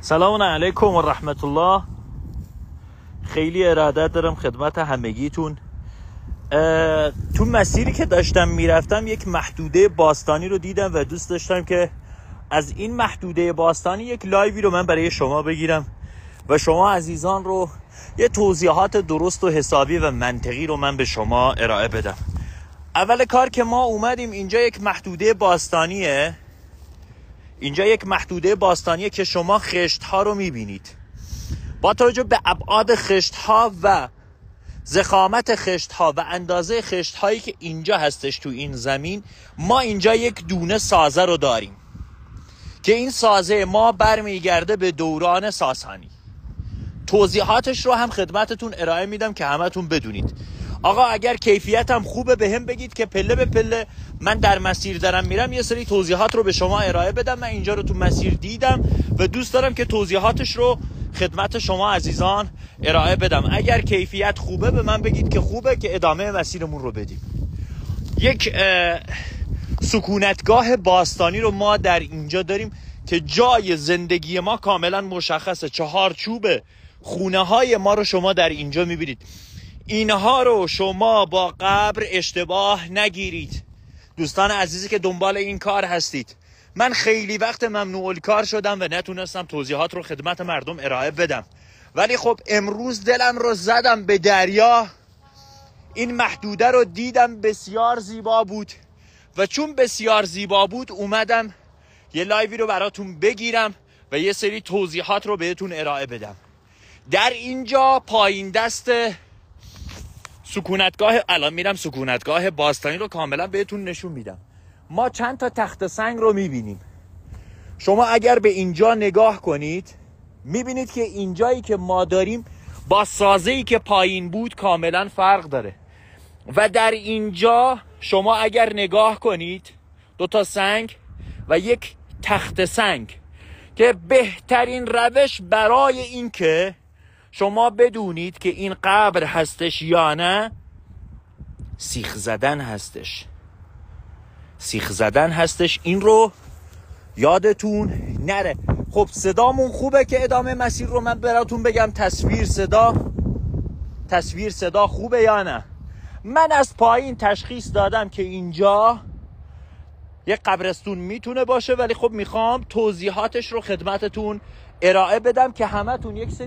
سلام علیکم و رحمت الله. خیلی ارادت دارم خدمت همگیتون. تو مسیری که داشتم میرفتم یک محدوده باستانی رو دیدم و دوست داشتم که از این محدوده باستانی یک لایوی رو من برای شما بگیرم و شما عزیزان رو یه توضیحات درست و حسابی و منطقی رو من به شما ارائه بدم. اول کار که ما اومدیم اینجا یک محدوده باستانیه. اینجا یک محدوده باستانیه که شما خشت‌ها رو می‌بینید. با توجه به ابعاد خشت‌ها و ضخامت خشت‌ها و اندازه خشت‌هایی که اینجا هستش تو این زمین، ما اینجا یک دونه سازه رو داریم که این سازه ما برمیگرده به دوران ساسانی. توضیحاتش رو هم خدمتتون ارائه میدم که همتون بدونید. آقا اگر کیفیتم خوبه به هم بگید که پله به پله من در مسیر دارم میرم یه سری توضیحات رو به شما ارائه بدم. من اینجا رو تو مسیر دیدم و دوست دارم که توضیحاتش رو خدمت شما عزیزان ارائه بدم. اگر کیفیت خوبه به من بگید که خوبه که ادامه مسیرمون رو بدیم. یک سکونتگاه باستانی رو ما در اینجا داریم که جای زندگی ما کاملا مشخصه. چهارچوب خونه های ما رو شما در اینجا میبینید. اینها رو شما با قبر اشتباه نگیرید دوستان عزیزی که دنبال این کار هستید. من خیلی وقت ممنوع الکار شدم و نتونستم توضیحات رو خدمت مردم ارائه بدم، ولی خب امروز دلم رو زدم به دریا. این محدوده رو دیدم بسیار زیبا بود و چون بسیار زیبا بود اومدم یه لایوی رو براتون بگیرم و یه سری توضیحات رو بهتون ارائه بدم. در اینجا پایین دست سکونتگاه، الان میرم سکونتگاه باستانی رو کاملا بهتون نشون میدم. ما چند تا تخت سنگ رو میبینیم. شما اگر به اینجا نگاه کنید میبینید که اینجایی که ما داریم با سازه‌ای که پایین بود کاملا فرق داره. و در اینجا شما اگر نگاه کنید دو تا سنگ و یک تخت سنگ که بهترین روش برای این که شما بدونید که این قبر هستش یا نه سیخ زدن هستش. سیخ زدن هستش، این رو یادتون نره. خب صدامون خوبه که ادامه مسیر رو من براتون بگم تصویر صدا خوبه یا نه؟ من از پایین تشخیص دادم که اینجا یک قبرستون میتونه باشه، ولی خب میخوام توضیحاتش رو خدمتتون ارائه بدم که همتون یک سری